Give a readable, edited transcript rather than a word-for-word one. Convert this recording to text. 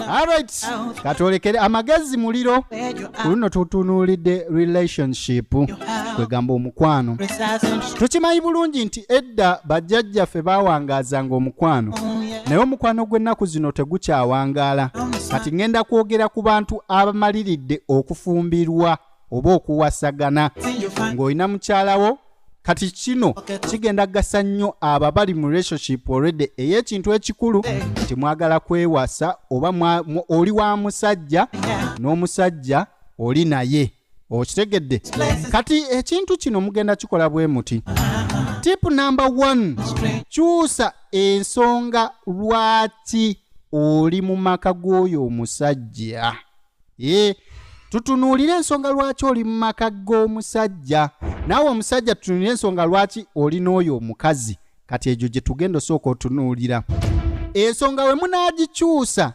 Alright, katolekere amagezi muliro. Kuno tutunuulidde relationship kwegamba omukwano. Tukimanyi bulungi nti edda bajjajjaffe bawangaazanga omukwano, naye omukwano gw'ennaku zino tegukyawangaala. Kati ngenda kwogera ku bantu abamaliridde okufumbirwa oba okuwasagana ng'olina mukyalawo. Kati kino kigenda gasa nnyo abo abali mu relationship already ey'ekintu ekikulu nti mwagala kwewasa oba oli wa musajja n'omusajja oli naye. Okitegedde? Kati ekintu kino mugenda kikola bwe muti. Tip number 1, kyusa ensonga lwaki oli mu maka g'oyo omusajja. Tutunuulire ensonga lwaki oli mu maka g'omusajja. Naawe omusajja tutunuulire ensonga lwaki oli n'oyo omukazi. Kati egyo gye tugenda osooka otunuulira. Ensonga we munaagikyusa